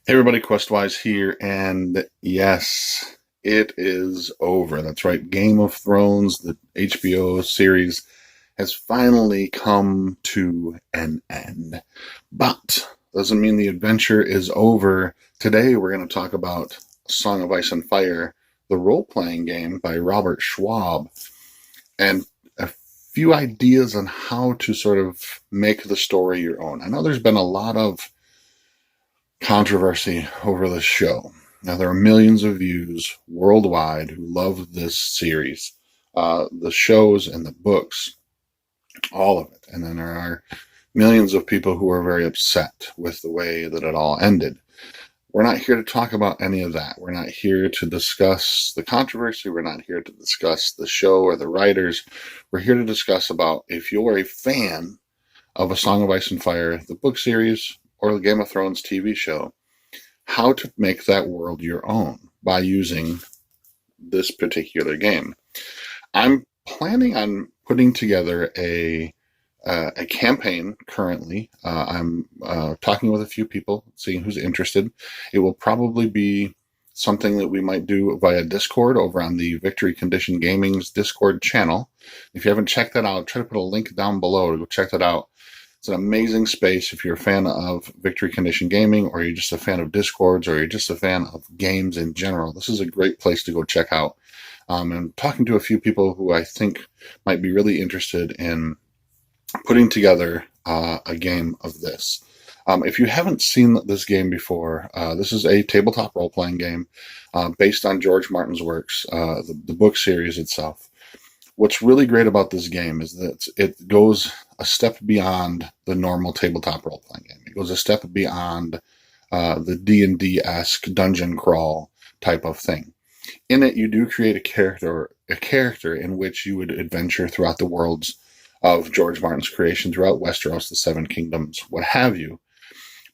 Hey everybody, Questwise here, and yes, it is over. That's right, Game of Thrones, the HBO series, has finally come to an end. But doesn't mean the adventure is over. Today we're going to talk about Song of Ice and Fire, the role-playing game by Robert Schwab, and a few ideas on how to sort of make the story your own. I know there's been a lot of controversy over this show. Now, there are millions of views worldwide who love this series, the shows and the books, all of it. And then there are millions of people who are very upset with the way that it all ended. We're not here to talk about any of that. We're not here to discuss the controversy. We're not here to discuss the show or the writers. We're here to discuss about if you're a fan of A Song of Ice and Fire, the book series, or the Game of Thrones TV show, how to make that world your own by using this particular game. I'm planning on putting together a campaign currently. I'm talking with a few people, seeing who's interested. It will probably be something that we might do via Discord over on the Victory Condition Gaming's Discord channel. If you haven't checked that out, I'll try to put a link down below to go check that out. It's an amazing space if you're a fan of Victory Condition Gaming, or you're just a fan of Discords, or you're just a fan of games in general. This is a great place to go check out. And I'm talking to a few people who I think might be really interested in putting together a game of this. If you haven't seen this game before, this is a tabletop role-playing game based on George Martin's works, the book series itself. What's really great about this game is that it goes a step beyond the normal tabletop role-playing game. It goes a step beyond the D&D-esque dungeon crawl type of thing. In it, you do create a character in which you would adventure throughout the worlds of George Martin's creation, throughout Westeros, the Seven Kingdoms, what have you.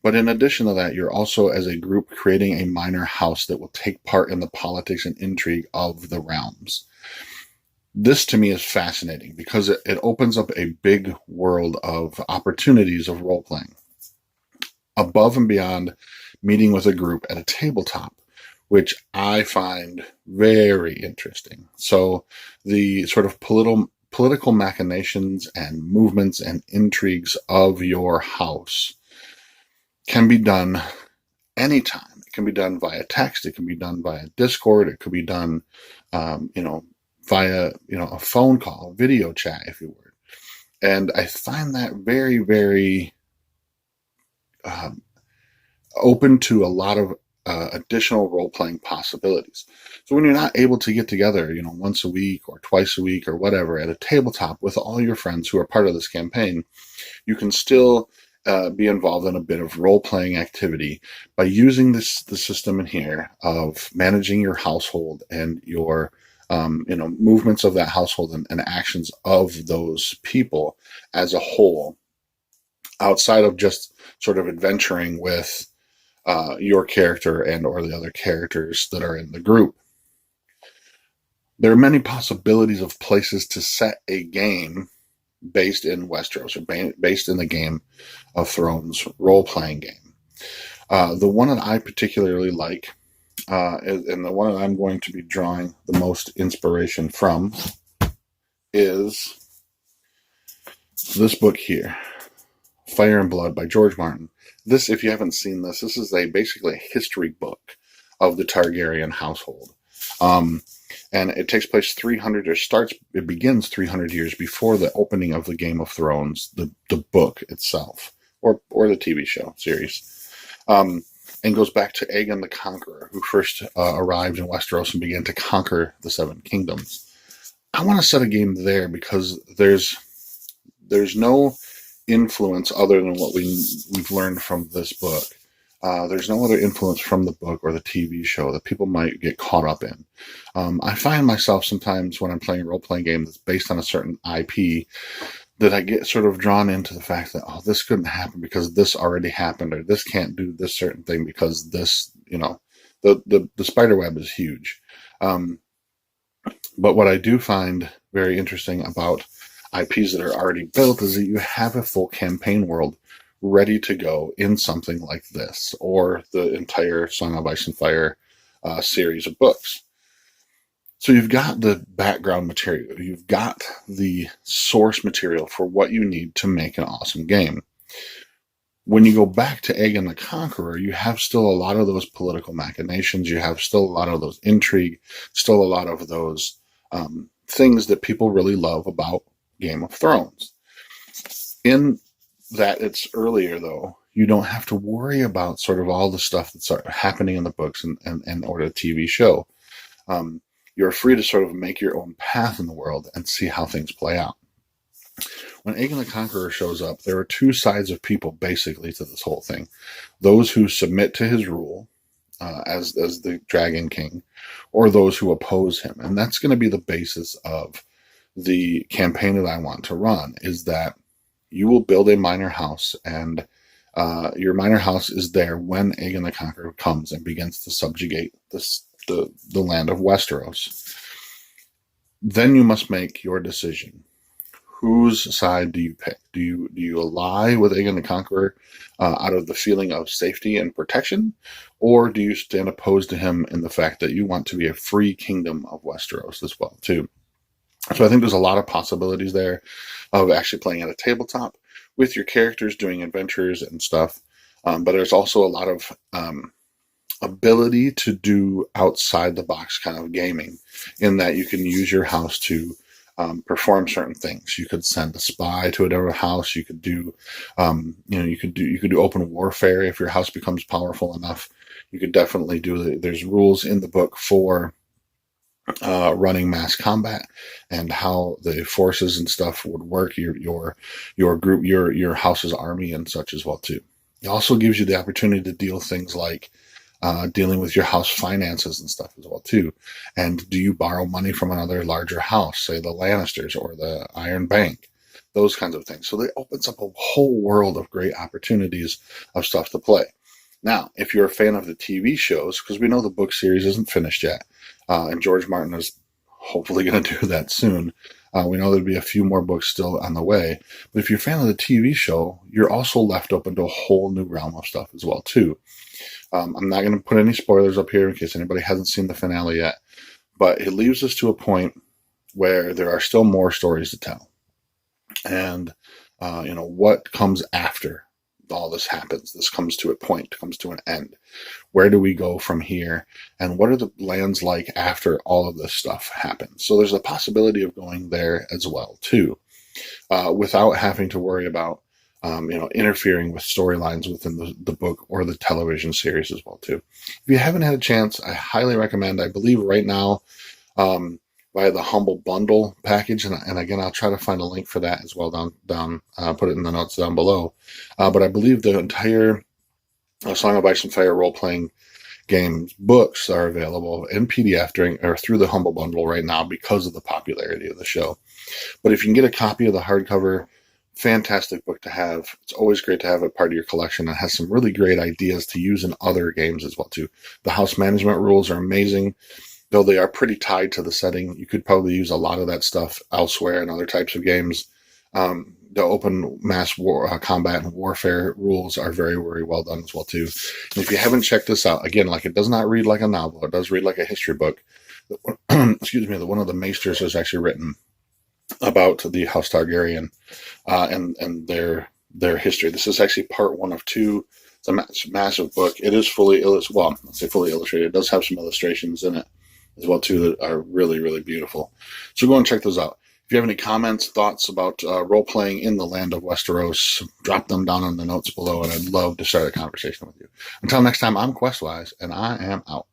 But in addition to that, you're also, as a group, creating a minor house that will take part in the politics and intrigue of the realms. This to me is fascinating because it opens up a big world of opportunities of role playing above and beyond meeting with a group at a tabletop, which I find very interesting. So the sort of political machinations and movements and intrigues of your house can be done anytime. It can be done via text. It can be done via Discord. It could be done, via a phone call, video chat, if you would. And I find that very, very open to a lot of additional role-playing possibilities. So when you're not able to get together, once a week or twice a week or whatever at a tabletop with all your friends who are part of this campaign, you can still be involved in a bit of role-playing activity by using the system in here of managing your household and your movements of that household and actions of those people as a whole, outside of just sort of adventuring with your character and or the other characters that are in the group. There are many possibilities of places to set a game based in Westeros, or based in the Game of Thrones role-playing game. The one that I particularly like, and the one that I'm going to be drawing the most inspiration from, is this book here, Fire and Blood by George Martin. This, if you haven't seen this is basically a history book of the Targaryen household. And it takes place it begins 300 years before the opening of the Game of Thrones, the book itself, or the TV show series. And goes back to Aegon the Conqueror, who first arrived in Westeros and began to conquer the Seven Kingdoms. I want to set a game there because there's no influence other than what we've learned from this book. There's no other influence from the book or the TV show that people might get caught up in. I find myself sometimes when I'm playing a role-playing game that's based on a certain IP that I get sort of drawn into the fact that, this couldn't happen because this already happened, or this can't do this certain thing because this, the spider web is huge. But what I do find very interesting about IPs that are already built is that you have a full campaign world ready to go in something like this, or the entire Song of Ice and Fire series of books. So you've got the background material, you've got the source material for what you need to make an awesome game. When you go back to Aegon the Conqueror, you have still a lot of those political machinations, you have still a lot of those intrigue, still a lot of those things that people really love about Game of Thrones. In that it's earlier, though, you don't have to worry about sort of all the stuff that's happening in the books and or the TV show. You're free to sort of make your own path in the world and see how things play out. When Aegon the Conqueror shows up, there are two sides of people basically to this whole thing. Those who submit to his rule as the Dragon King, or those who oppose him. And that's going to be the basis of the campaign that I want to run, is that you will build a minor house, and your minor house is there when Aegon the Conqueror comes and begins to subjugate the land of Westeros. Then you must make your decision. Whose side do you pick? Do you ally with Aegon the Conqueror out of the feeling of safety and protection, or do you stand opposed to him in the fact that you want to be a free kingdom of Westeros as well too? So I think there's a lot of possibilities there of actually playing at a tabletop with your characters doing adventures and stuff, but there's also a lot of ability to do outside the box kind of gaming, in that you can use your house to perform certain things. You could send a spy to a different house. You could do, you could do open warfare if your house becomes powerful enough. You could definitely do. There's rules in the book for running mass combat and how the forces and stuff would work. Your group, your house's army and such as well too. It also gives you the opportunity to deal things like dealing with your house finances and stuff as well too. And do you borrow money from another larger house, say the Lannisters or the Iron Bank, those kinds of things. So it opens up a whole world of great opportunities of stuff to play. Now, if you're a fan of the TV shows, because we know the book series isn't finished yet, and George Martin is hopefully going to do that soon. We know there'll be a few more books still on the way. But if you're a fan of the TV show, you're also left open to a whole new realm of stuff as well too. I'm not going to put any spoilers up here in case anybody hasn't seen the finale yet, but it leaves us to a point where there are still more stories to tell. And, what comes after all this happens? This comes to a point, comes to an end. Where do we go from here? And what are the lands like after all of this stuff happens? So there's a possibility of going there as well, too, without having to worry about interfering with storylines within the book or the television series as well too. If you haven't had a chance, I highly recommend. I believe right now via the Humble Bundle package, and again, I'll try to find a link for that as well down put it in the notes down below. But I believe the entire Song of Ice and Fire role-playing games books are available in PDF through the Humble Bundle right now because of the popularity of the show. But if you can get a copy of the hardcover, fantastic book to have. It's always great to have it part of your collection. It has some really great ideas to use in other games as well too. The house management rules are amazing, though they are pretty tied to the setting. You could probably use a lot of that stuff elsewhere in other types of games. The open mass war, combat and warfare rules are very, very well done as well too. And if you haven't checked this out, again, it does not read like a novel. It does read like a history book. Excuse me, one of the maesters has actually written about the House Targaryen and their history. This is actually part 1 of 2. It's a massive book. It is fully illustrated. It does have some illustrations in it as well too that are really, really beautiful. So go and check those out. If you have any comments, thoughts about role-playing in the land of Westeros, drop them down in the notes below, and I'd love to start a conversation with you. Until next time, I'm Questwise, and I am out.